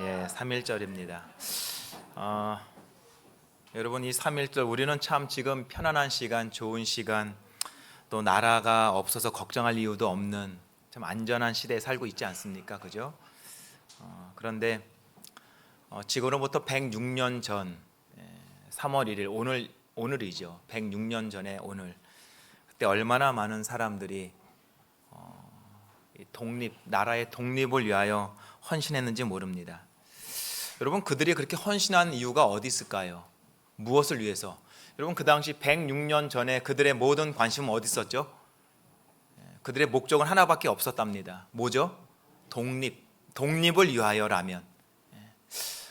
3.1절입니다. 여러분, 이 3.1절 우리는 참 지금 편안한 시간, 좋은 시간, 또 나라가 없어서 걱정할 이유도 없는 참 안전한 시대에 살고 있지 않습니까? 그죠? 그런데 지금으로부터 106년 전 3월 1일 오늘이죠. 106년 전에 오늘, 그때 얼마나 많은 사람들이 나라의 독립을 위하여 헌신했는지 모릅니다. 여러분, 그들이 그렇게 헌신한 이유가 어디 있을까요? 무엇을 위해서? 여러분, 그 당시 106년 전에 그들의 모든 관심은 어디 있었죠? 그들의 목적은 하나밖에 없었답니다. 뭐죠? 독립을 위하여라면.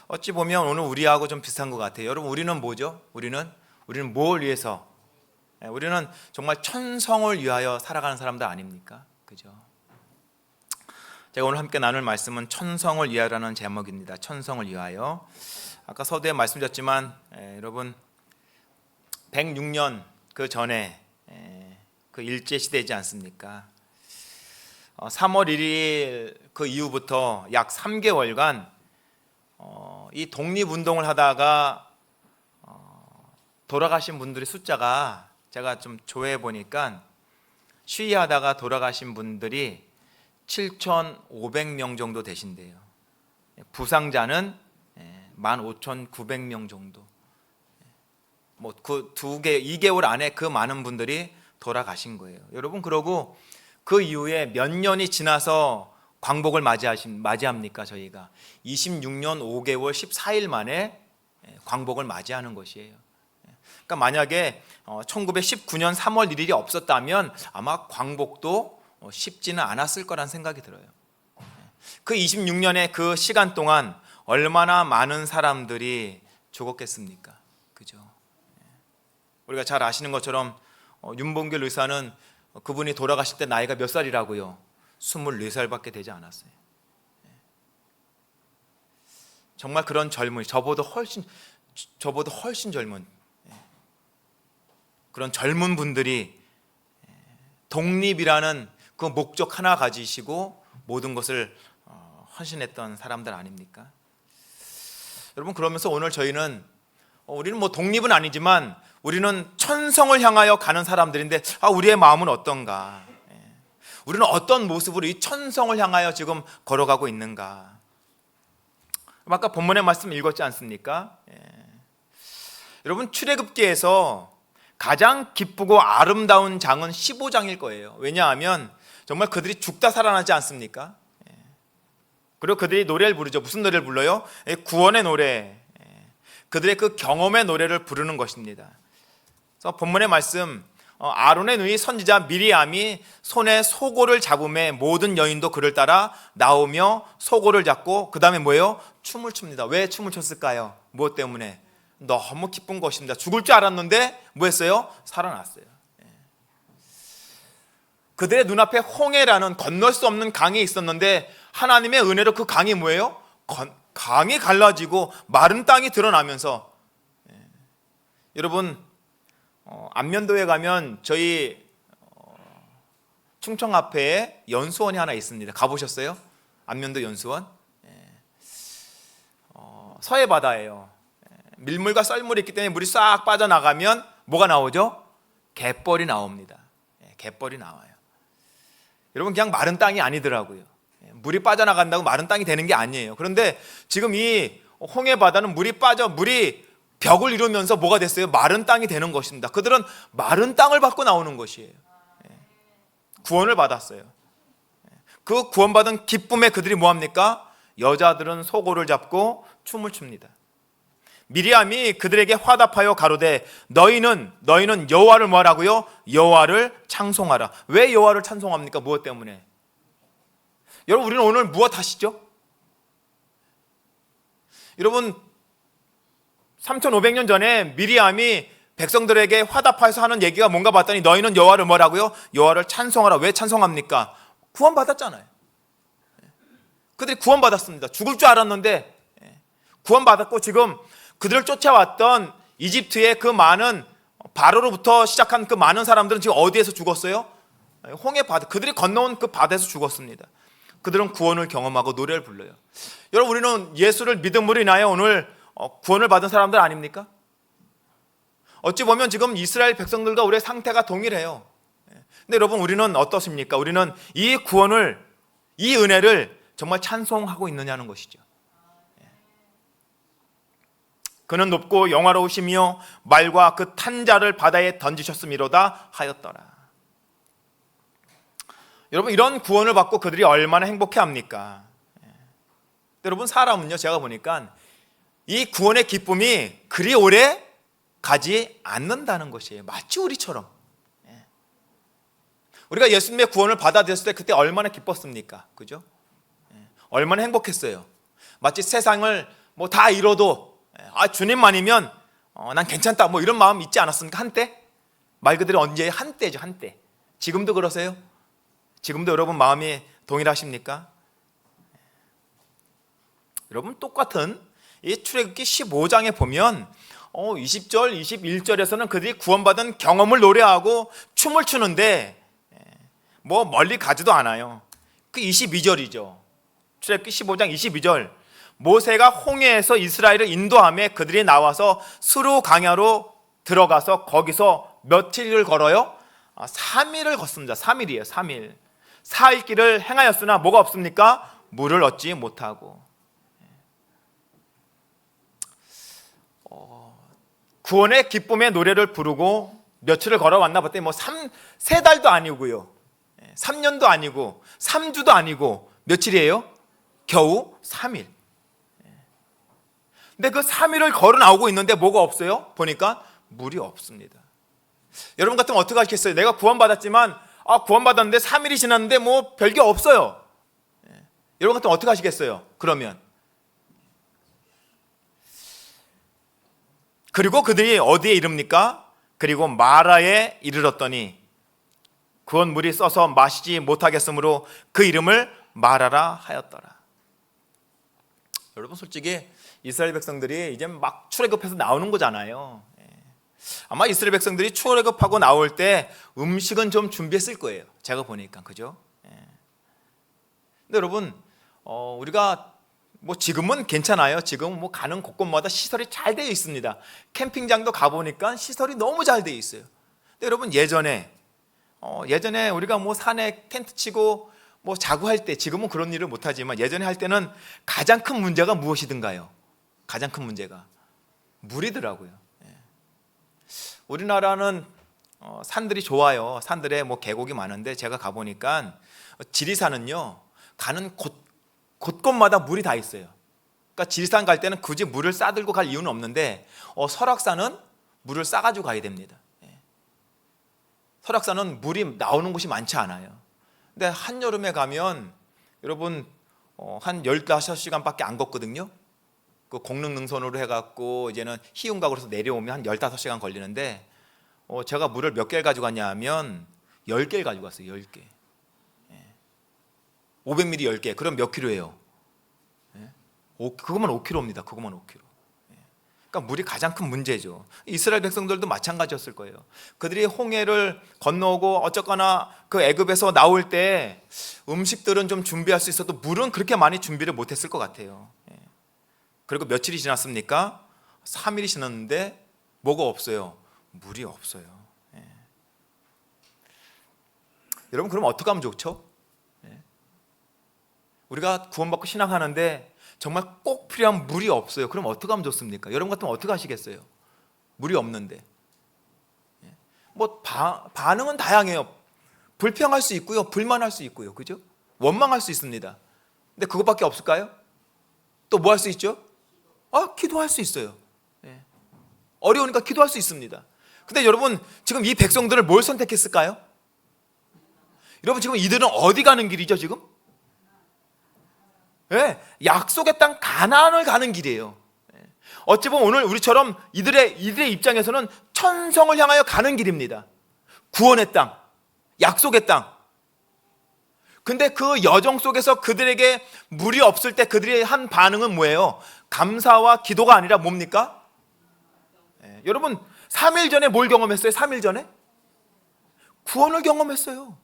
어찌 보면 오늘 우리하고 좀 비슷한 것 같아요. 여러분, 우리는 뭐죠? 우리는 뭘 위해서? 우리는 정말 천성을 위하여 살아가는 사람들 아닙니까? 그죠? 제가 오늘 함께 나눌 말씀은 천성을 위하여라는 제목입니다. 천성을 위하여. 아까 서두에 말씀드렸지만 여러분, 106년 그 전에 그 일제시대이지 않습니까? 3월 1일 그 이후부터 약 3개월간 이 독립운동을 하다가 돌아가신 분들의 숫자가, 제가 좀 조회해 보니까 시위하다가 돌아가신 분들이 7,500명 정도 되신대요. 부상자는 15,900명 정도. 뭐 그 2개월 안에 그 많은 분들이 돌아가신 거예요. 여러분, 그러고 그 이후에 몇 년이 지나서 광복을 맞이합니까? 저희가 26년 5개월 14일 만에 광복을 맞이하는 것이에요. 그러니까 만약에 1919년 3월 1일이 없었다면 아마 광복도 쉽지는 않았을 거란 생각이 들어요. 그 26년의 그 시간 동안 얼마나 많은 사람들이 죽었겠습니까? 그죠? 우리가 잘 아시는 것처럼 윤봉길 의사는 그분이 돌아가실 때 나이가 몇 살이라고요? 24살밖에 되지 않았어요. 정말 그런 젊은, 저보다 훨씬 젊은 그런 젊은 분들이 독립이라는 그 목적 하나 가지시고 모든 것을 헌신했던 사람들 아닙니까? 여러분, 그러면서 오늘 우리는 뭐 독립은 아니지만 우리는 천성을 향하여 가는 사람들인데 우리의 마음은 어떤가? 우리는 어떤 모습으로 이 천성을 향하여 지금 걸어가고 있는가? 아까 본문의 말씀 읽었지 않습니까? 여러분, 출애굽기에서 가장 기쁘고 아름다운 장은 15장일 거예요. 왜냐하면 정말 그들이 죽다 살아나지 않습니까? 그리고 그들이 노래를 부르죠. 무슨 노래를 불러요? 구원의 노래. 그들의 그 경험의 노래를 부르는 것입니다. 그래서 본문의 말씀, 아론의 누이 선지자 미리암이 손에 소고를 잡음에 모든 여인도 그를 따라 나오며 소고를 잡고 그 다음에 뭐예요? 춤을 춥니다. 왜 춤을 췄을까요? 무엇 때문에? 너무 기쁜 것입니다. 죽을 줄 알았는데 뭐 했어요? 살아났어요. 그들의 눈앞에 홍해라는 건널 수 없는 강이 있었는데 하나님의 은혜로 그 강이 뭐예요? 강이 갈라지고 마른 땅이 드러나면서, 여러분, 안면도에 가면 저희 충청 앞에 연수원이 하나 있습니다. 가보셨어요? 안면도 연수원? 서해 바다예요. 밀물과 썰물이 있기 때문에 물이 싹 빠져나가면 뭐가 나오죠? 갯벌이 나옵니다. 갯벌이 나와요. 여러분, 그냥 마른 땅이 아니더라고요. 물이 빠져나간다고 마른 땅이 되는 게 아니에요. 그런데 지금 이 홍해 바다는 물이 벽을 이루면서 뭐가 됐어요? 마른 땅이 되는 것입니다. 그들은 마른 땅을 받고 나오는 것이에요. 구원을 받았어요. 그 구원받은 기쁨에 그들이 뭐합니까? 여자들은 소고를 잡고 춤을 춥니다. 미리암이 그들에게 화답하여 가로되 너희는 여호와를 뭐하라고요? 여호와를 찬송하라. 왜 여호와를 찬송합니까? 무엇 때문에? 여러분, 우리는 오늘 무엇 하시죠? 여러분, 3,500년 전에 미리암이 백성들에게 화답하여서 하는 얘기가 뭔가 봤더니 너희는 여호와를 뭐라고요? 여호와를 찬송하라. 왜 찬송합니까? 구원받았잖아요. 그들이 구원받았습니다. 죽을 줄 알았는데 구원받았고, 지금 그들을 쫓아왔던 이집트의 그 많은 바로로부터 시작한 그 많은 사람들은 지금 어디에서 죽었어요? 홍해 바다, 그들이 건너온 그 바다에서 죽었습니다. 그들은 구원을 경험하고 노래를 불러요. 여러분, 우리는 예수를 믿음으로 인하여 오늘 구원을 받은 사람들 아닙니까? 어찌 보면 지금 이스라엘 백성들과 우리의 상태가 동일해요. 근데 여러분, 우리는 어떻습니까? 우리는 이 구원을, 이 은혜를 정말 찬송하고 있느냐는 것이죠. 그는 높고 영화로우시며 말과 그 탄 자를 바다에 던지셨음이로다 하였더라. 여러분, 이런 구원을 받고 그들이 얼마나 행복해합니까? 여러분, 사람은요, 제가 보니까 이 구원의 기쁨이 그리 오래 가지 않는다는 것이에요. 마치 우리처럼. 우리가 예수님의 구원을 받아들였을 때 그때 얼마나 기뻤습니까? 그죠? 얼마나 행복했어요. 마치 세상을 뭐 다 잃어도 주님만이면 난 괜찮다, 뭐 이런 마음 있지 않았습니까? 한때? 말 그대로 언제? 한때죠, 한때. 지금도 그러세요? 지금도 여러분 마음이 동일하십니까? 여러분, 똑같은 이 출애굽기 15장에 보면 20절, 21절에서는 그들이 구원받은 경험을 노래하고 춤을 추는데 뭐 멀리 가지도 않아요. 그 22절이죠. 출애굽기 15장 22절. 모세가 홍해에서 이스라엘을 인도하며 그들이 나와서 수르 강야로 들어가서 거기서 며칠을 걸어요? 3일을 걷습니다. 3일이에요. 3일. 4일 길을 행하였으나 뭐가 없습니까? 물을 얻지 못하고. 구원의 기쁨의 노래를 부르고 며칠을 걸어왔나 봤더니 뭐 3달도 아니고요, 3년도 아니고 3주도 아니고 며칠이에요? 겨우 3일. 근데 그 3일을 걸어 나오고 있는데 뭐가 없어요? 보니까 물이 없습니다. 여러분 같으면 어떻게 하시겠어요? 내가 구원받았지만 구원받았는데 3일이 지났는데 뭐 별게 없어요. 여러분 같으면 어떻게 하시겠어요? 그러면 그리고 그들이 어디에 이릅니까? 그리고 마라에 이르렀더니 그건 물이 써서 마시지 못하겠으므로 그 이름을 마라라 하였더라. 여러분, 솔직히 이스라엘 백성들이 이제 막 출애굽해서 나오는 거잖아요. 아마 이스라엘 백성들이 출애굽하고 나올 때 음식은 좀 준비했을 거예요. 제가 보니까, 그죠? 근데 여러분, 우리가 뭐 지금은 괜찮아요. 지금 뭐 가는 곳곳마다 시설이 잘 되어 있습니다. 캠핑장도 가보니까 시설이 너무 잘 되어 있어요. 근데 여러분, 예전에 우리가 뭐 산에 텐트 치고 뭐 자고 할 때, 지금은 그런 일을 못하지만 예전에 할 때는 가장 큰 문제가 무엇이든가요? 가장 큰 문제가 물이더라고요. 우리나라는 산들이 좋아요. 산들에 뭐 계곡이 많은데 제가 가보니까 지리산은요, 가는 곳곳마다 물이 다 있어요. 그러니까 지리산 갈 때는 굳이 물을 싸들고 갈 이유는 없는데 설악산은 물을 싸가지고 가야 됩니다. 설악산은 물이 나오는 곳이 많지 않아요. 근데 한여름에 가면 여러분 한 15시간밖에 안 걷거든요. 그 공릉능선으로 해갖고 이제는 희운각으로 해서 내려오면 한 15시간 걸리는데 제가 물을 몇 개를 가지고 갔냐 하면 10개를 가지고 갔어요. 10개. 500ml 10개. 그럼 몇 킬로예요? 그것만 5kg입니다. 그것만 5kg. 그러니까 물이 가장 큰 문제죠. 이스라엘 백성들도 마찬가지였을 거예요. 그들이 홍해를 건너오고 어쨌거나 그 애굽에서 나올 때 음식들은 좀 준비할 수 있어도 물은 그렇게 많이 준비를 못했을 것 같아요. 그리고 며칠이 지났습니까? 3일이 지났는데 뭐가 없어요? 물이 없어요. 여러분, 그럼 어떻게 하면 좋죠? 우리가 구원받고 신앙하는데 정말 꼭 필요한 물이 없어요. 그럼 어떻게 하면 좋습니까? 여러분 같으면 어떻게 하시겠어요? 물이 없는데. 뭐 반응은 다양해요. 불평할 수 있고요, 불만할 수 있고요, 그죠? 원망할 수 있습니다. 근데 그것밖에 없을까요? 또 뭐 할 수 있죠? 기도할 수 있어요. 어려우니까 기도할 수 있습니다. 근데 여러분, 지금 이 백성들을 뭘 선택했을까요? 여러분, 지금 이들은 어디 가는 길이죠, 지금? 약속의 땅 가나안을 가는 길이에요. 어찌 보면 오늘 우리처럼 이들의 입장에서는 천성을 향하여 가는 길입니다. 구원의 땅, 약속의 땅. 근데 그 여정 속에서 그들에게 물이 없을 때 그들이 한 반응은 뭐예요? 감사와 기도가 아니라 뭡니까? 여러분, 3일 전에 뭘 경험했어요? 3일 전에? 구원을 경험했어요.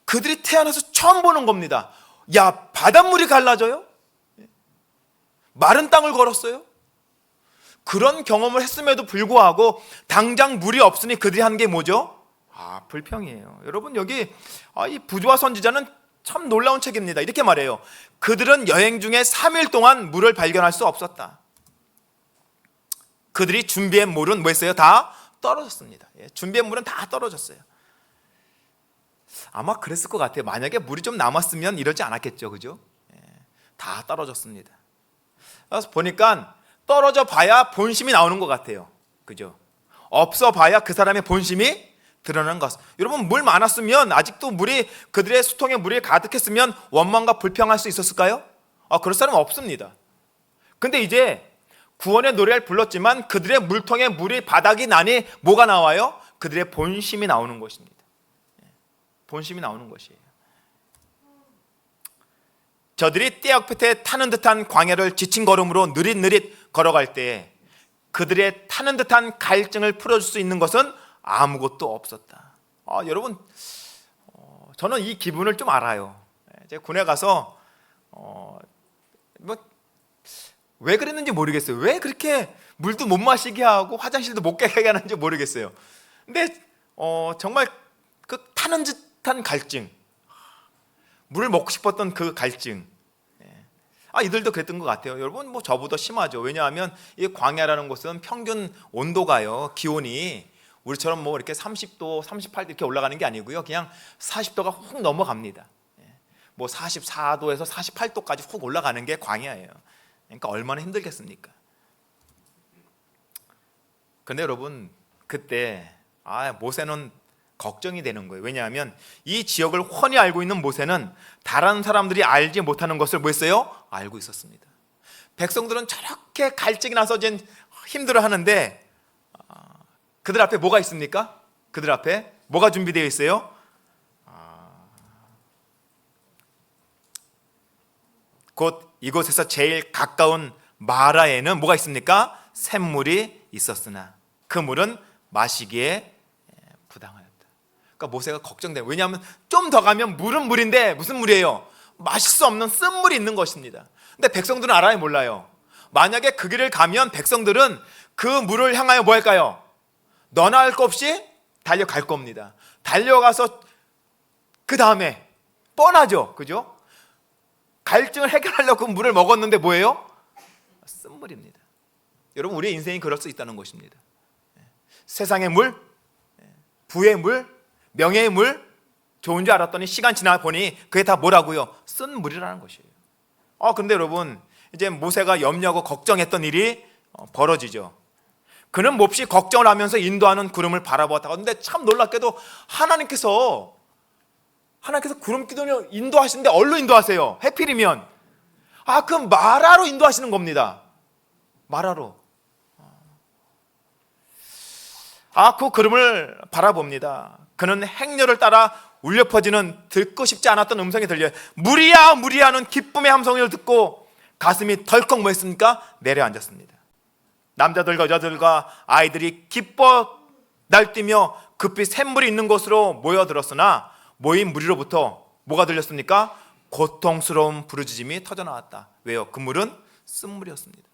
그들이 태어나서 처음 보는 겁니다. 야, 바닷물이 갈라져요? 마른 땅을 걸었어요? 그런 경험을 했음에도 불구하고 당장 물이 없으니 그들이 한 게 뭐죠? 불평이에요. 여러분, 여기 이 부조와 선지자는 참 놀라운 책입니다. 이렇게 말해요. 그들은 여행 중에 3일 동안 물을 발견할 수 없었다. 그들이 준비한 물은 뭐 했어요? 다 떨어졌습니다. 준비한 물은 다 떨어졌어요. 아마 그랬을 것 같아요. 만약에 물이 좀 남았으면 이러지 않았겠죠, 그죠? 다 떨어졌습니다. 그래서 보니까 떨어져 봐야 본심이 나오는 것 같아요, 그죠? 없어 봐야 그 사람의 본심이 드러나는 것. 여러분, 물 많았으면, 아직도 물이 그들의 수통에 물이 가득했으면 원망과 불평할 수 있었을까요? 그럴 사람은 없습니다. 근데 이제 구원의 노래를 불렀지만 그들의 물통에 물이 바닥이 나니 뭐가 나와요? 그들의 본심이 나오는 것입니다. 본심이 나오는 것이에요. 저들이 떼역 끝에 타는 듯한 광야를 지친 걸음으로 느릿느릿 걸어갈 때 그들의 타는 듯한 갈증을 풀어줄 수 있는 것은 아무것도 없었다. 여러분, 저는 이 기분을 좀 알아요. 제가 군에 가서 왜 그랬는지 모르겠어요. 왜 그렇게 물도 못 마시게 하고 화장실도 못 가게 하는지 모르겠어요. 근데 정말 그 타는 듯한 갈증, 물을 먹고 싶었던 그 갈증, 이들도 그랬던 것 같아요. 여러분, 저보다 심하죠. 왜냐하면 이 광야라는 곳은 평균 온도가요, 기온이 우리처럼 이렇게 30도, 38도 이렇게 올라가는 게 아니고요, 그냥 40도가 훅 넘어갑니다. 44도에서 48도까지 훅 올라가는 게 광야예요. 그러니까 얼마나 힘들겠습니까? 그런데 여러분, 그때 모세는 걱정이 되는 거예요. 왜냐하면 이 지역을 훤히 알고 있는 모세는 다른 사람들이 알지 못하는 것을 뭐 했어요? 알고 있었습니다. 백성들은 저렇게 갈증이 나서 힘들어 하는데 그들 앞에 뭐가 있습니까? 그들 앞에 뭐가 준비되어 있어요? 곧 이곳에서 제일 가까운 마라에는 뭐가 있습니까? 샘물이 있었으나 그 물은 마시기에 부당하였다. 그러니까 모세가 걱정돼요. 왜냐하면 좀 더 가면 물은 물인데 무슨 물이에요? 마실 수 없는 쓴물이 있는 것입니다. 근데 백성들은 알아요, 몰라요? 만약에 그 길을 가면 백성들은 그 물을 향하여 뭐 할까요? 너나 할 것 없이 달려갈 겁니다. 달려가서 그 다음에 뻔하죠, 그죠? 갈증을 해결하려고 그 물을 먹었는데 뭐예요? 쓴물입니다. 여러분, 우리의 인생이 그럴 수 있다는 것입니다. 세상의 물, 부의 물, 명예의 물, 좋은 줄 알았더니 시간 지나 보니 그게 다 뭐라고요? 쓴 물이라는 것이에요. 그런데 여러분, 이제 모세가 염려하고 걱정했던 일이 벌어지죠. 그는 몹시 걱정을 하면서 인도하는 구름을 바라보았다가, 근데 참 놀랍게도 하나님께서 구름 기둥을 인도하시는데 어디로 인도하세요? 해필이면 그 마라로 인도하시는 겁니다. 마라로. 그 구름을 바라봅니다. 그는 행렬을 따라 울려 퍼지는 듣고 싶지 않았던 음성이 들려요. 무리야 무리야 하는 기쁨의 함성을 듣고 가슴이 덜컥 뭐 했습니까? 내려앉았습니다. 남자들과 여자들과 아이들이 기뻐 날뛰며 급히 샘물이 있는 곳으로 모여들었으나 모인 무리로부터 뭐가 들렸습니까? 고통스러운 부르짖음이 터져나왔다. 왜요? 그 물은 쓴물이었습니다.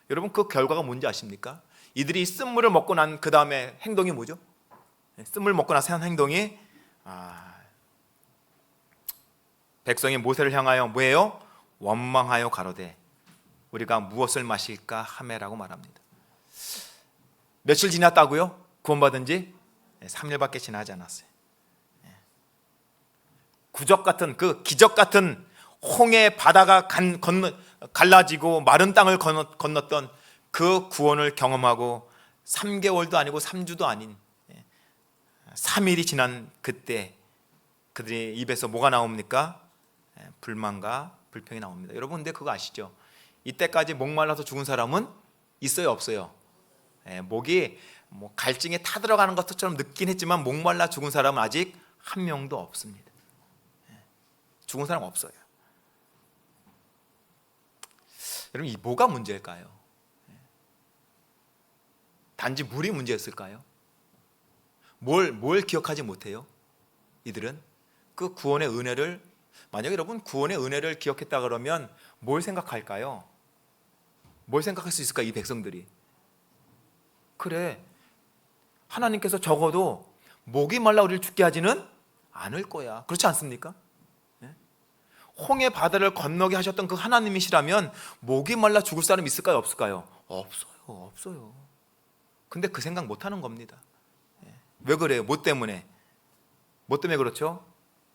여러분, 그 결과가 뭔지 아십니까? 이들이 쓴물을 먹고 난 그 다음에 행동이 뭐죠? 쓴물 먹고 나서 한 행동이 백성이 모세를 향하여 뭐예요? 원망하여 가로되 우리가 무엇을 마실까 하매라고 말합니다. 며칠 지났다고요? 구원받은 지 3일밖에 지나지 않았어요. 구적 같은, 그 기적 같은 홍해 바다가 갈라지고 마른 땅을 건넜던 그 구원을 경험하고 3개월도 아니고 3주도 아닌 3일이 지난 그때 그들의 입에서 뭐가 나옵니까? 불만과 불평이 나옵니다. 여러분, 근데 그거 아시죠? 이때까지 목말라서 죽은 사람은 있어요, 없어요? 목이 갈증에 타들어가는 것처럼 느끼긴 했지만 목말라 죽은 사람은 아직 한 명도 없습니다. 죽은 사람 없어요. 여러분, 이 뭐가 문제일까요? 단지 물이 문제였을까요? 뭘 기억하지 못해요? 이들은 그 구원의 은혜를, 만약에 여러분 구원의 은혜를 기억했다 그러면 뭘 생각할까요? 뭘 생각할 수 있을까? 이 백성들이, 그래, 하나님께서 적어도 목이 말라 우리를 죽게 하지는 않을 거야, 그렇지 않습니까? 홍해 바다를 건너게 하셨던 그 하나님이시라면 목이 말라 죽을 사람 있을까요? 없을까요? 없어요. 근데 그 생각 못하는 겁니다. 왜 그래요? 뭐 때문에 그렇죠?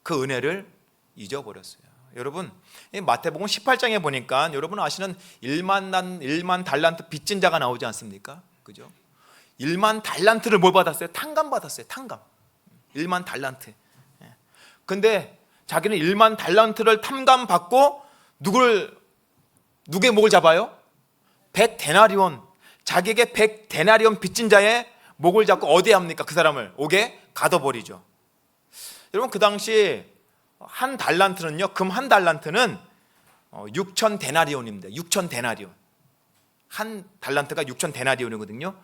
그 은혜를 잊어버렸어요. 여러분, 마태복음 18장에 보니까 여러분 아시는 1만 달란트 빚진 자가 나오지 않습니까? 그죠? 1만 달란트를 뭘 받았어요? 탕감 받았어요. 탕감. 1만 달란트. 근데 자기는 1만 달란트를 탕감 받고 누구의 목을 잡아요? 100데나리온. 자기에게 100데나리온 빚진 자의 목을 잡고 어디에 합니까? 그 사람을 옥에 가둬버리죠. 여러분, 그 당시 한 달란트는요, 금 한 달란트는 6,000데나리온입니다. 6,000데나리온. 한 달란트가 6,000데나리온이거든요.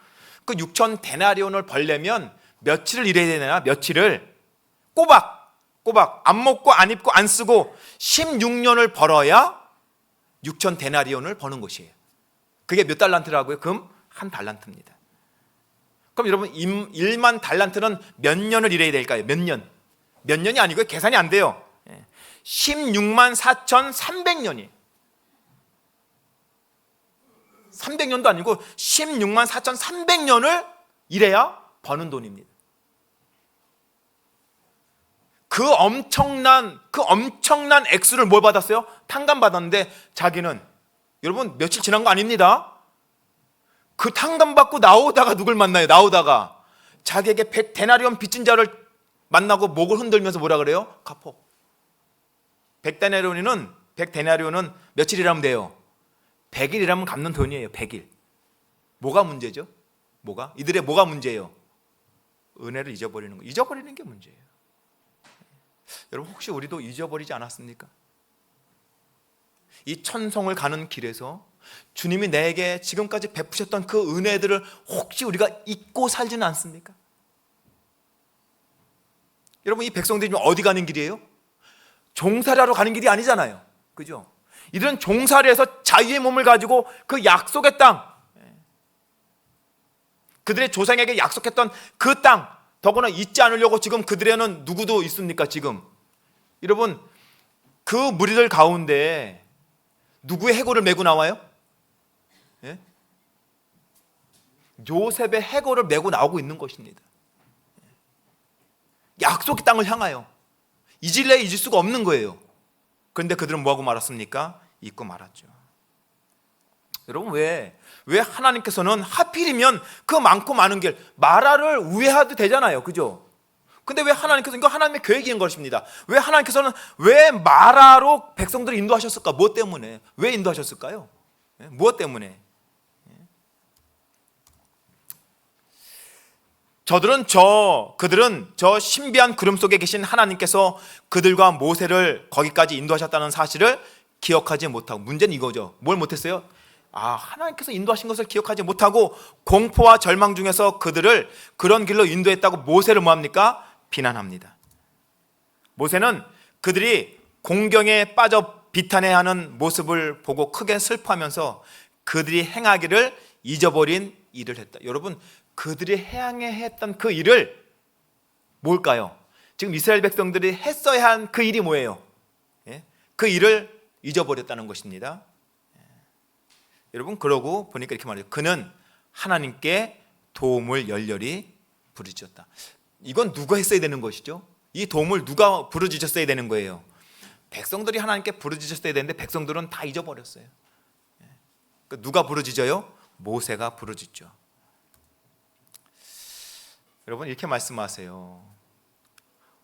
그 6,000데나리온을 벌려면 며칠을 일해야 되나? 며칠을 꼬박 안 먹고 안 입고 안 쓰고 16년을 벌어야 6,000데나리온을 버는 것이에요. 그게 몇 달란트라고요? 금 한 달란트입니다. 그럼 여러분, 1만 달란트는 몇 년을 일해야 될까요? 몇 년이 아니고요, 계산이 안 돼요. 16만 4,300년이 300년도 아니고 16만 4,300년을 일해야 버는 돈입니다. 그 엄청난 액수를 뭘 받았어요? 탕감 받았는데 자기는, 여러분, 며칠 지난 거 아닙니다. 그 탕감 받고 나오다가 누굴 만나요? 나오다가 자기에게 100데나리온 빚진 자를 만나고 목을 흔들면서 뭐라 그래요? 갚어. 100데나리온은 며칠이라면 돼요? 100일이라면 갚는 돈이에요. 100일. 뭐가 문제죠? 이들의 뭐가 문제예요? 은혜를 잊어버리는 거. 잊어버리는 게 문제예요. 여러분, 혹시 우리도 잊어버리지 않았습니까? 이 천성을 가는 길에서 주님이 내게 지금까지 베푸셨던 그 은혜들을 혹시 우리가 잊고 살지는 않습니까? 여러분, 이 백성들이 지금 어디 가는 길이에요? 종살이하러 가는 길이 아니잖아요. 그죠? 이들은 종살이에서 자유의 몸을 가지고 그 약속의 땅, 그들의 조상에게 약속했던 그 땅, 더구나 잊지 않으려고 지금 그들에는 누구도 있습니까? 지금 여러분, 그 무리들 가운데 누구의 해골을 메고 나와요? 예? 요셉의 해골을 메고 나오고 있는 것입니다. 약속의 땅을 향하여 잊을 수가 없는 거예요. 그런데 그들은 뭐하고 말았습니까? 잊고 말았죠. 여러분, 왜 하나님께서는 하필이면 그 많고 많은 길, 마라를 우회해도 되잖아요. 그죠? 근데 왜 하나님께서, 이거 하나님의 계획인 것입니다. 왜 하나님께서는 왜 마라로 백성들을 인도하셨을까? 무엇 때문에? 왜 인도하셨을까요? 무엇 때문에? 그들은 저 신비한 구름 속에 계신 하나님께서 그들과 모세를 거기까지 인도하셨다는 사실을 기억하지 못하고, 문제는 이거죠. 뭘 못했어요? 하나님께서 인도하신 것을 기억하지 못하고 공포와 절망 중에서 그들을 그런 길로 인도했다고 모세를 뭐합니까? 비난합니다. 모세는 그들이 공경에 빠져 비탄해하는 모습을 보고 크게 슬퍼하면서 그들이 행하기를 잊어버린 일을 했다. 여러분, 그들이 했던 그 일을 뭘까요? 지금 이스라엘 백성들이 했어야 한 그 일이 뭐예요? 그 일을 잊어버렸다는 것입니다. 여러분, 그러고 보니까 이렇게 말해요. 그는 하나님께 도움을 열렬히 부르짖었다. 이건 누가 했어야 되는 것이죠? 이 도움을 누가 부르짖었어야 되는 거예요? 백성들이 하나님께 부르짖었어야 되는데 백성들은 다 잊어버렸어요. 누가 부르짖어요? 모세가 부르짖죠. 여러분, 이렇게 말씀하세요.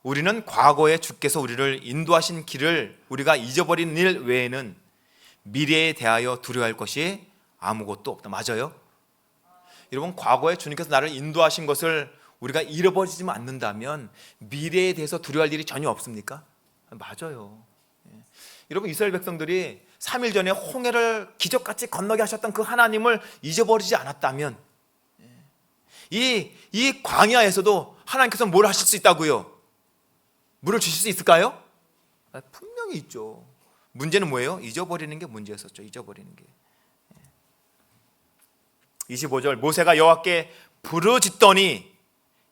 우리는 과거에 주께서 우리를 인도하신 길을 우리가 잊어버린 일 외에는 미래에 대하여 두려워할 것이 아무것도 없다. 맞아요? 여러분, 과거에 주님께서 나를 인도하신 것을 우리가 잃어버리지 않는다면 미래에 대해서 두려워할 일이 전혀 없습니까? 맞아요. 여러분, 이스라엘 백성들이 3일 전에 홍해를 기적같이 건너게 하셨던 그 하나님을 잊어버리지 않았다면 이 광야에서도 하나님께서 뭘 하실 수 있다고요? 물을 주실 수 있을까요? 분명히 있죠. 문제는 뭐예요? 잊어버리는 게 문제였었죠. 잊어버리는 게. 25절 모세가 여호와께 부르짖더니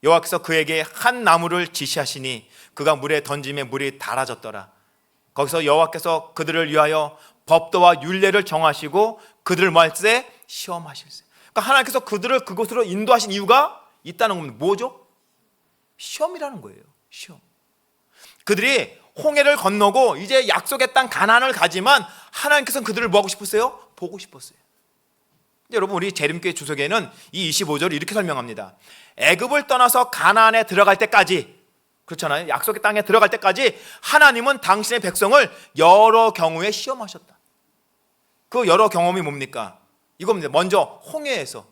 여호와께서 그에게 한 나무를 지시하시니 그가 물에 던짐에 물이 달아졌더라. 거기서 여호와께서 그들을 위하여 법도와 율례를 정하시고 그들을 말세 시험하실세. 그러니까 하나님께서 그들을 그곳으로 인도하신 이유가 있다는 겁니다. 뭐죠? 시험이라는 거예요. 시험. 그들이 홍해를 건너고 이제 약속의 땅 가나안을 가지만 하나님께서는 그들을 뭐 하고 싶었어요? 보고 싶었어요. 여러분, 우리 재림교회 주석에는 이 25절을 이렇게 설명합니다. 애굽을 떠나서 가나안에 들어갈 때까지, 그렇잖아요. 약속의 땅에 들어갈 때까지 하나님은 당신의 백성을 여러 경우에 시험하셨다. 그 여러 경험이 뭡니까? 이겁니다. 먼저 홍해에서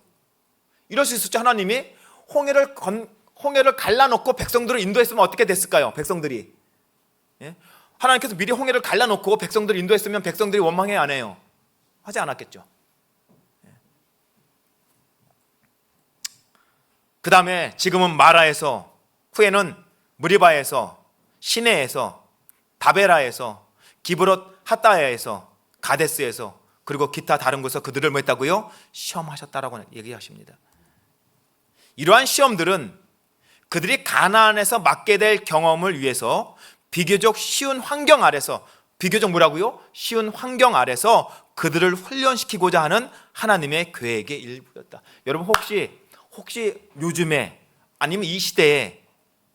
이럴 수 있었죠. 하나님이 홍해를 갈라놓고 백성들을 인도했으면 어떻게 됐을까요? 백성들이, 예? 하나님께서 미리 홍해를 갈라놓고 백성들을 인도했으면 백성들이 원망해 안 해요? 하지 않았겠죠. 그 다음에 지금은 마라에서, 후에는 무리바에서, 시내에서, 다베라에서, 기브롯 핫다야에서, 가데스에서, 그리고 기타 다른 곳에서 그들을 뭐 했다고요? 시험하셨다라고 얘기하십니다. 이러한 시험들은 그들이 가나안에서 맡게 될 경험을 위해서 비교적 쉬운 환경 아래서, 비교적 뭐라고요? 쉬운 환경 아래서 그들을 훈련시키고자 하는 하나님의 계획의 일부였다. 여러분, 혹시 요즘에 아니면 이 시대에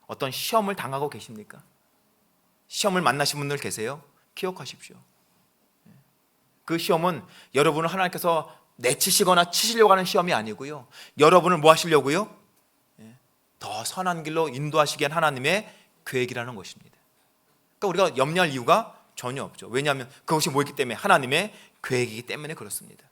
어떤 시험을 당하고 계십니까? 시험을 만나신 분들 계세요? 기억하십시오. 그 시험은 여러분을 하나님께서 내치시거나 치시려고 하는 시험이 아니고요, 여러분을 뭐 하시려고요? 더 선한 길로 인도하시기 위한 하나님의 계획이라는 것입니다. 그러니까 우리가 염려할 이유가 전혀 없죠. 왜냐하면 그것이 뭐였기 때문에, 하나님의 계획이기 때문에 그렇습니다.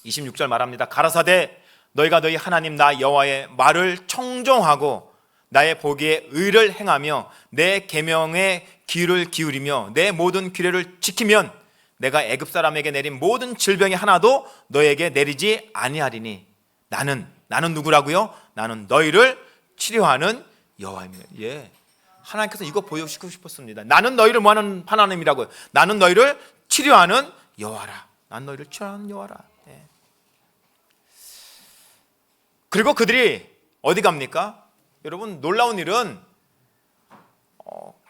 26절 말합니다. 가라사대 너희가 너희 하나님 나 여호와의 말을 청종하고 나의 보기에 의를 행하며 내 계명에 귀를 기울이며 내 모든 규례를 지키면 내가 애굽 사람에게 내린 모든 질병이 하나도 너에게 내리지 아니하리니 나는 누구라고요? 나는 너희를 치료하는 여호와입니다. 예, 하나님께서 이거 보여주시고 싶었습니다. 나는 너희를 뭐하는 하나님이라고요? 나는 너희를 치료하는 여호와라. 난 너희를 치료하는 여호와라. 예. 그리고 그들이 어디 갑니까? 여러분, 놀라운 일은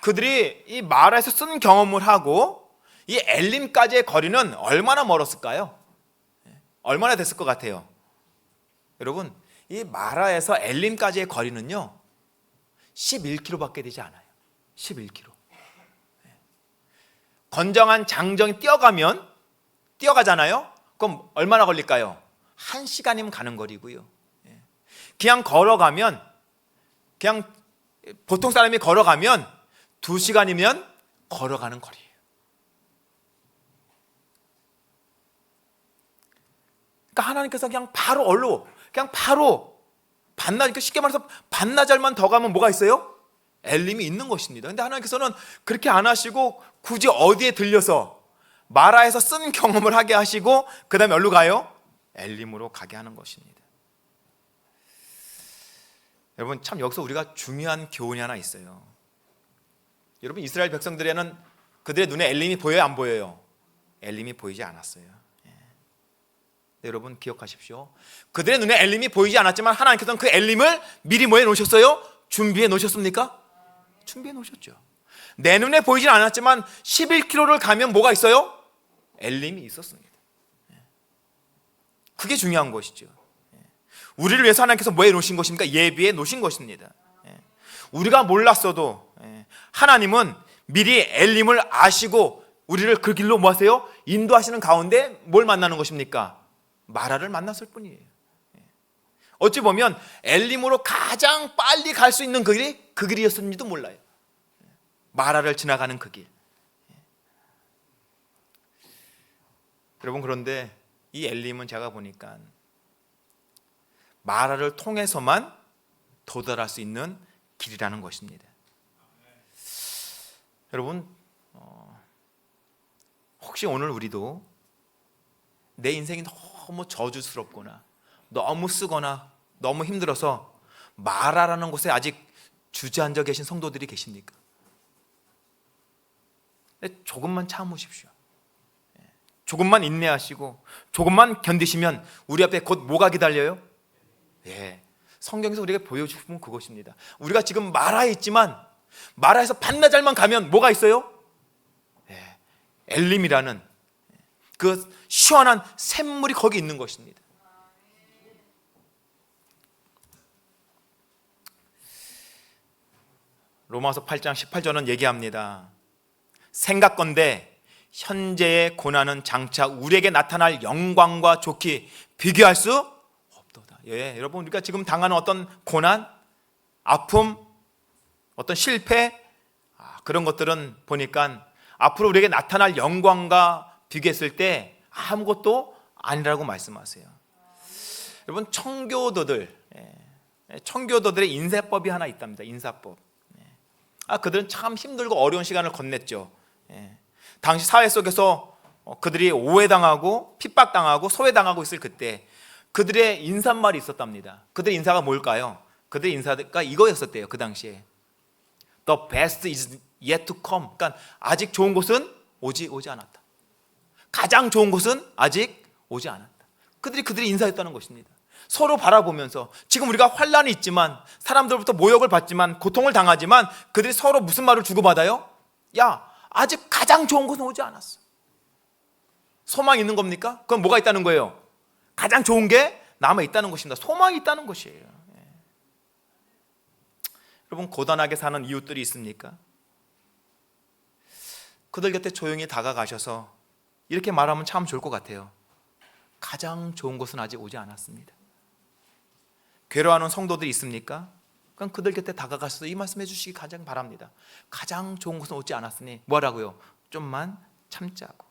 그들이 이 마라에서 쓴 경험을 하고 이 엘림까지의 거리는 얼마나 멀었을까요? 얼마나 됐을 것 같아요? 여러분, 이 마라에서 엘림까지의 거리는요 11km밖에 되지 않아요. 11km. 건장한 장정이 뛰어가잖아요. 그럼 얼마나 걸릴까요? 1시간이면 가는 거리고요. 그냥 걸어가면, 그냥 보통 사람이 걸어가면 2시간이면 걸어가는 거리예요. 그러니까 하나님께서 그냥 바로 반나절, 쉽게 말해서 반나절만 더 가면 뭐가 있어요? 엘림이 있는 것입니다. 근데 하나님께서는 그렇게 안 하시고 굳이 어디에 들려서 마라에서 쓴 경험을 하게 하시고 그 다음에 어디로 가요? 엘림으로 가게 하는 것입니다. 여러분, 참 여기서 우리가 중요한 교훈이 하나 있어요. 여러분, 이스라엘 백성들에는 그들의 눈에 엘림이 보여요, 안 보여요? 엘림이 보이지 않았어요. 여러분, 기억하십시오. 그들의 눈에 엘림이 보이지 않았지만 하나님께서는 그 엘림을 미리 뭐 해놓으셨어요? 준비해 놓으셨습니까? 준비해 놓으셨죠. 내 눈에 보이진 않았지만 11km를 가면 뭐가 있어요? 엘림이 있었습니다. 그게 중요한 것이죠. 우리를 위해서 하나님께서 뭐 해놓으신 것입니까? 예비해 놓으신 것입니다. 우리가 몰랐어도 하나님은 미리 엘림을 아시고 우리를 그 길로 뭐 하세요? 인도하시는 가운데 뭘 만나는 것입니까? 마라를 만났을 뿐이에요. 어찌 보면 엘림으로 가장 빨리 갈 수 있는 그 길이 그 길이었는지도 몰라요. 마라를 지나가는 그 길. 여러분, 그런데 이 엘림은 제가 보니까 마라를 통해서만 도달할 수 있는 길이라는 것입니다. 여러분, 혹시 오늘 우리도 내 인생이 너무 저주스럽거나 너무 쓰거나 너무 힘들어서 마라라는 곳에 아직 주저앉아 계신 성도들이 계십니까? 조금만 참으십시오. 조금만 인내하시고 조금만 견디시면 우리 앞에 곧 뭐가 기다려요? 성경에서 우리가 보여주고 싶은 그것입니다. 우리가 지금 마라에 있지만 마라에서 반나절만 가면 뭐가 있어요? 엘림이라는 그 시원한 샘물이 거기 있는 것입니다. 로마서 8장 18절은 얘기합니다. 생각건대 현재의 고난은 장차 우리에게 나타날 영광과 좋게 비교할 수 없도다. 여러분, 우리가 지금 당하는 어떤 고난, 아픔, 어떤 실패, 그런 것들은 보니까 앞으로 우리에게 나타날 영광과 비교했을 때 아무것도 아니라고 말씀하세요. 여러분, 청교도들의 인사법이 하나 있답니다. 인사법. 그들은 참 힘들고 어려운 시간을 건넸죠. 당시 사회 속에서 그들이 오해당하고 핍박당하고 소외당하고 있을 그때 그들의 인사말이 있었답니다. 그들의 인사가 뭘까요? 그들의 인사가 이거였었대요. 그 당시에 The best is yet to come. 그러니까 아직 좋은 곳은 오지 않았다. 가장 좋은 곳은 아직 오지 않았다. 그들이 인사했다는 것입니다. 서로 바라보면서 지금 우리가 환란이 있지만 사람들부터 모욕을 받지만 고통을 당하지만 그들이 서로 무슨 말을 주고받아요? 아직 가장 좋은 곳은 오지 않았어. 소망이 있는 겁니까? 그럼 뭐가 있다는 거예요? 가장 좋은 게 남아 있다는 것입니다. 소망이 있다는 것이에요. 여러분, 고단하게 사는 이웃들이 있습니까? 그들 곁에 조용히 다가가셔서 이렇게 말하면 참 좋을 것 같아요. 가장 좋은 곳은 아직 오지 않았습니다. 괴로워하는 성도들이 있습니까? 그럼 그들 곁에 다가가셔서 이 말씀 해주시기 가장 바랍니다. 가장 좋은 곳은 오지 않았으니 뭐라고요? 좀만 참자고,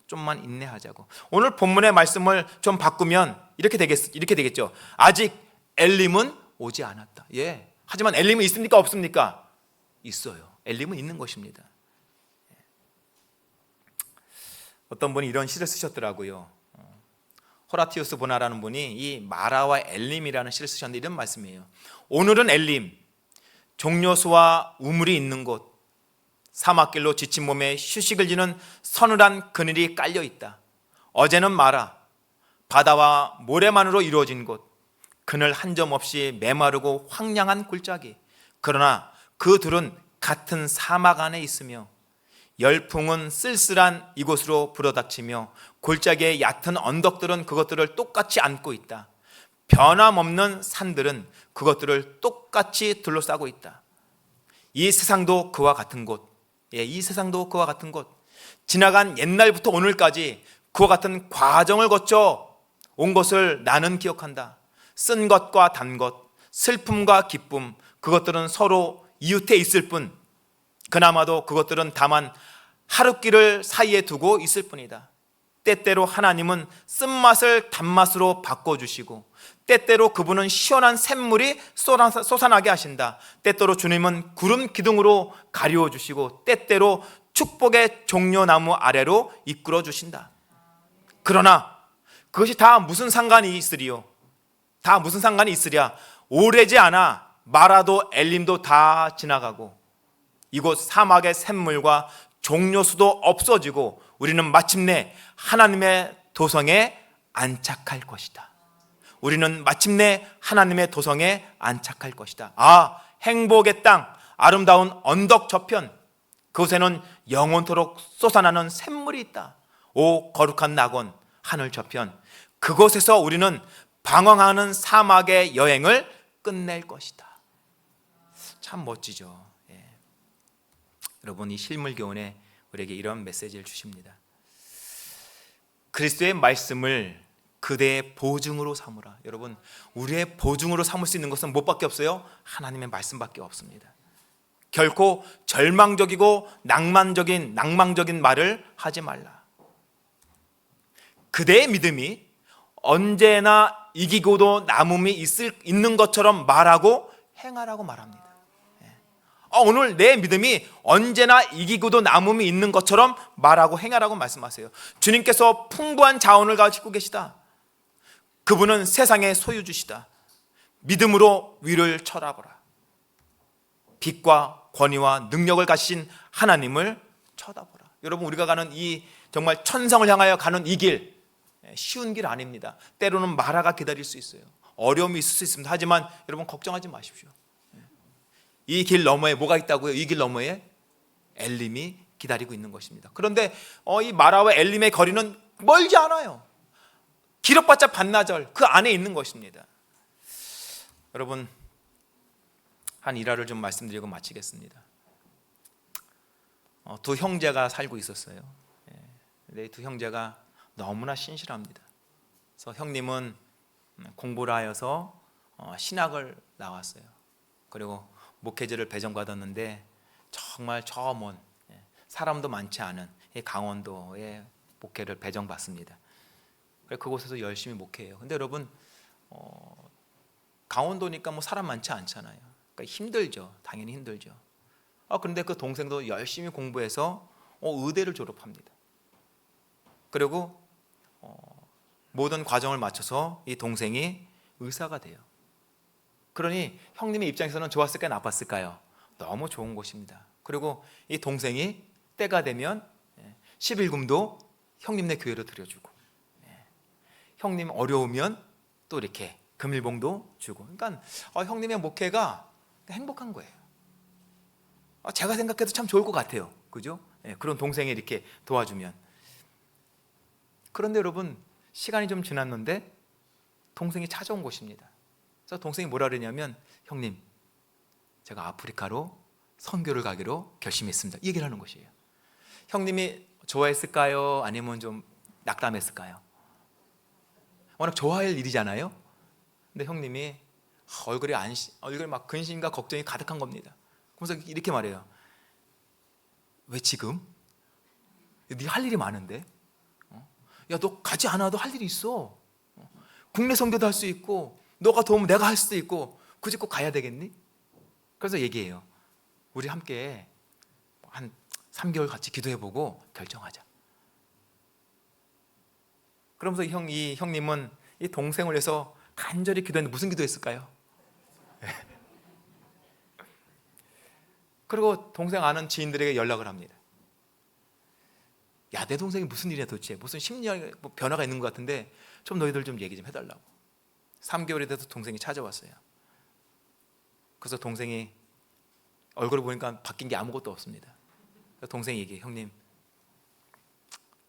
좀만 인내하자고. 오늘 본문의 말씀을 좀 바꾸면 이렇게 되겠죠. 아직 엘림은 오지 않았다. 하지만 엘림은 있습니까? 없습니까? 있어요. 엘림은 있는 것입니다. 어떤 분이 이런 시를 쓰셨더라고요. 호라티우스 보나라는 분이 이 마라와 엘림이라는 시를 쓰셨는데 이런 말씀이에요. 오늘은 엘림, 종려수와 우물이 있는 곳, 사막길로 지친 몸에 휴식을 지는 서늘한 그늘이 깔려 있다. 어제는 마라, 바다와 모래만으로 이루어진 곳, 그늘 한 점 없이 메마르고 황량한 골짜기. 그러나 그 둘은 같은 사막 안에 있으며 열풍은 쓸쓸한 이곳으로 불어닥치며 골짜기의 얕은 언덕들은 그것들을 똑같이 안고 있다. 변함없는 산들은 그것들을 똑같이 둘러싸고 있다. 이 세상도 그와 같은 곳, 이 세상도 그와 같은 곳, 지나간 옛날부터 오늘까지 그와 같은 과정을 거쳐 온 것을 나는 기억한다. 쓴 것과 단 것, 슬픔과 기쁨, 그것들은 서로 이웃해 있을 뿐, 그나마도 그것들은 다만 하루길을 사이에 두고 있을 뿐이다. 때때로 하나님은 쓴맛을 단맛으로 바꿔주시고 때때로 그분은 시원한 샘물이 솟아나게 하신다. 때때로 주님은 구름 기둥으로 가리워주시고 때때로 축복의 종려나무 아래로 이끌어주신다. 그러나 그것이 다 무슨 상관이 있으리요? 다 무슨 상관이 있으랴? 오래지 않아 마라도 엘림도 다 지나가고 이곳 사막의 샘물과 종려수도 없어지고 우리는 마침내 하나님의 도성에 안착할 것이다. 우리는 마침내 하나님의 도성에 안착할 것이다. 행복의 땅, 아름다운 언덕 저편, 그곳에는 영원토록 솟아나는 샘물이 있다. 오 거룩한 낙원, 하늘 저편, 그곳에서 우리는 방황하는 사막의 여행을 끝낼 것이다. 참 멋지죠. 여러분, 이 실물교훈에 우리에게 이런 메시지를 주십니다. 그리스도의 말씀을 그대의 보증으로 삼으라. 여러분, 우리의 보증으로 삼을 수 있는 것은 무엇밖에 없어요? 하나님의 말씀밖에 없습니다. 결코 절망적이고 낭망적인 말을 하지 말라. 그대의 믿음이 언제나 이기고도 남음이 있는 것처럼 말하고 행하라고 말합니다. 오늘 내 믿음이 언제나 이기고도 남음이 있는 것처럼 말하고 행하라고 말씀하세요. 주님께서 풍부한 자원을 가지고 계시다. 그분은 세상의 소유주시다. 믿음으로 위를 쳐다보라. 빛과 권위와 능력을 가신 하나님을 쳐다보라. 여러분, 우리가 가는 이 정말 천성을 향하여 가는 이 길, 쉬운 길 아닙니다. 때로는 마라가 기다릴 수 있어요. 어려움이 있을 수 있습니다. 하지만 여러분, 걱정하지 마십시오. 이 길 너머에 뭐가 있다고요? 이 길 너머에 엘림이 기다리고 있는 것입니다. 그런데 이 마라와 엘림의 거리는 멀지 않아요. 길어봤자 반나절 그 안에 있는 것입니다. 여러분, 한 일화를 좀 말씀드리고 마치겠습니다. 두 형제가 살고 있었어요. 근데 두 형제가 너무나 신실합니다. 그래서 형님은 공부를 하여서 신학을 나왔어요. 그리고 목회자를 배정받았는데 정말 저 먼 사람도 많지 않은 강원도에 목회를 배정받습니다. 그곳에서 열심히 목회해요. 근데 여러분, 강원도니까 뭐 사람 많지 않잖아요. 그러니까 힘들죠. 당연히 힘들죠. 그런데 그 동생도 열심히 공부해서 의대를 졸업합니다. 그리고 모든 과정을 마쳐서 이 동생이 의사가 돼요. 그러니 형님의 입장에서는 좋았을까요? 나빴을까요? 너무 좋은 것입니다. 그리고 이 동생이 때가 되면 11금도 형님네 교회로 드려주고, 형님 어려우면 또 이렇게 금일봉도 주고. 그러니까 형님의 목회가 행복한 거예요. 제가 생각해도 참 좋을 것 같아요. 그죠? 그런 동생이 이렇게 도와주면. 그런데 여러분, 시간이 좀 지났는데 동생이 찾아온 것입니다. 그래서 동생이 뭐라 그러냐면, 형님, 제가 아프리카로 선교를 가기로 결심했습니다. 이 얘기를 하는 것이에요. 형님이 좋아했을까요? 아니면 좀 낙담했을까요? 워낙 좋아할 일이잖아요. 근데 형님이 얼굴에 막 근심과 걱정이 가득한 겁니다. 그래서 이렇게 말해요. 왜 지금? 네 할 일이 많은데? 야, 너 가지 않아도 할 일이 있어. 국내 선교도 할 수 있고, 너가 도우면 내가 할 수도 있고, 굳이 꼭 가야 되겠니? 그래서 얘기해요. 우리 함께 한 3개월 같이 기도해보고 결정하자. 그러면서 이 형님은 이 동생을 위해서 간절히 기도했는데 무슨 기도했을까요? 그리고 동생 아는 지인들에게 연락을 합니다. 야, 내 동생이 무슨 일이야 도대체? 무슨 심리학 변화가 있는 것 같은데 좀 너희들 좀 얘기 좀 해달라고. 3개월이 돼서 동생이 찾아왔어요. 그래서 동생이 얼굴을 보니까 바뀐 게 아무것도 없습니다. 그래서 동생이 얘기해. 형님,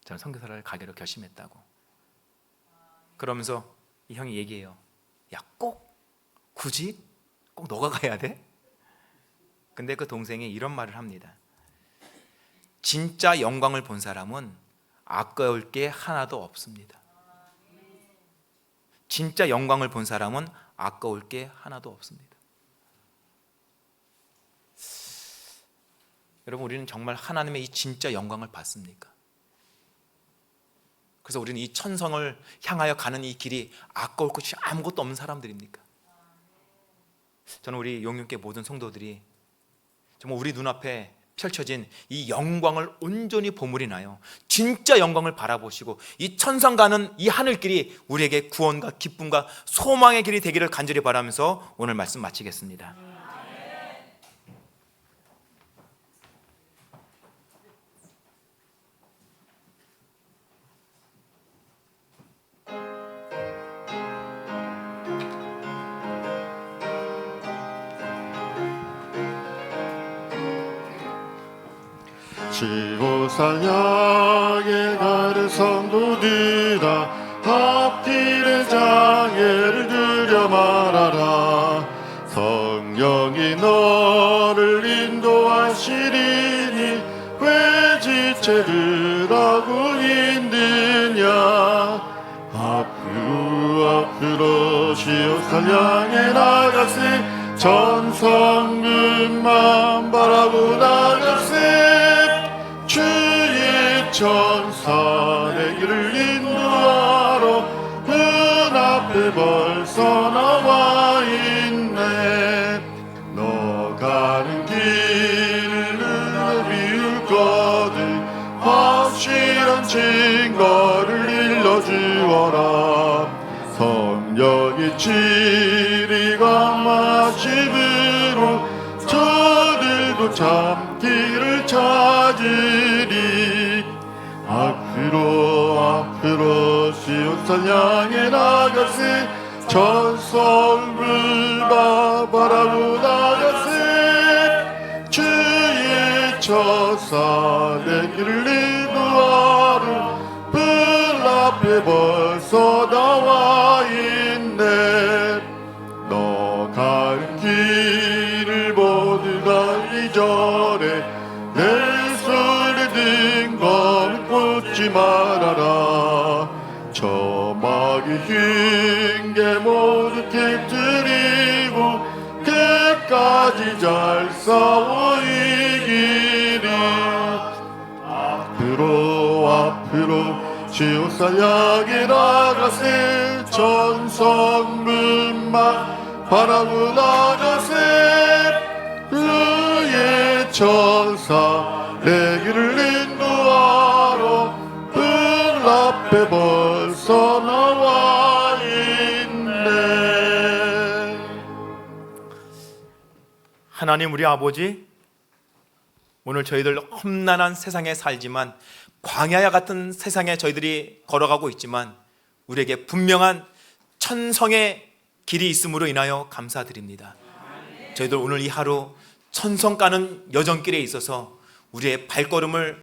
저는 선교사를 가기로 결심했다고. 그러면서 이 형이 얘기해요. 야, 굳이 꼭 너가 가야 돼? 근데 그 동생이 이런 말을 합니다. 진짜 영광을 본 사람은 아까울 게 하나도 없습니다. 진짜 영광을 본 사람은 아까울 게 하나도 없습니다. 여러분, 우리는 정말 하나님의 이 진짜 영광을 봤습니까? 그래서 우리는 이 천성을 향하여 가는 이 길이 아까울 것이 아무것도 없는 사람들입니까? 저는 우리 용윤교회 모든 성도들이 정말 우리 눈앞에 펼쳐진 이 영광을 온전히 보물이 나요. 진짜 영광을 바라보시고 이 천상 가는 이 하늘길이 우리에게 구원과 기쁨과 소망의 길이 되기를 간절히 바라면서 오늘 말씀 마치겠습니다. 지구살 향해 가는 성도들아, 앞길에 장애를 들여 말하라. 성령이 너를 인도하시리니 왜 지체를 하고 힘드냐. 앞으로 지구살 향해 나가세. 천성문만 바라고 나가세. 주의 천사 내 길을 인도하러 문 앞에 벌써 나와 있네. 너 가는 길을 비울거든 확실한 증거를 일러주어라. 성령의 진리가 마침으로 참 길을 찾으리. 앞으로 시온산 향해 나가세. 천성을 바라고 나가세. 주의 천사 내 길을 인도하러 불 앞에 벌써 나와 있네. 너 갈 길을 모두가 잊어래. 내 손에 든 검 꽂지 말아라. 저막이 흰 게 모두 깨뜨리고 끝까지 잘 싸워 이기리. 앞으로 시온산 향해 나가세. 천성문만 바라고 나가세. 주의 천사 내 길을 인도하러 불 앞에 벌써 나와 있네. 하나님 우리 아버지, 오늘 저희들 험난한 세상에 살지만, 광야와 같은 세상에 저희들이 걸어가고 있지만 우리에게 분명한 천성의 길이 있음으로 인하여 감사드립니다. 저희들 오늘 이 하루 천성 가는 여정길에 있어서 우리의 발걸음을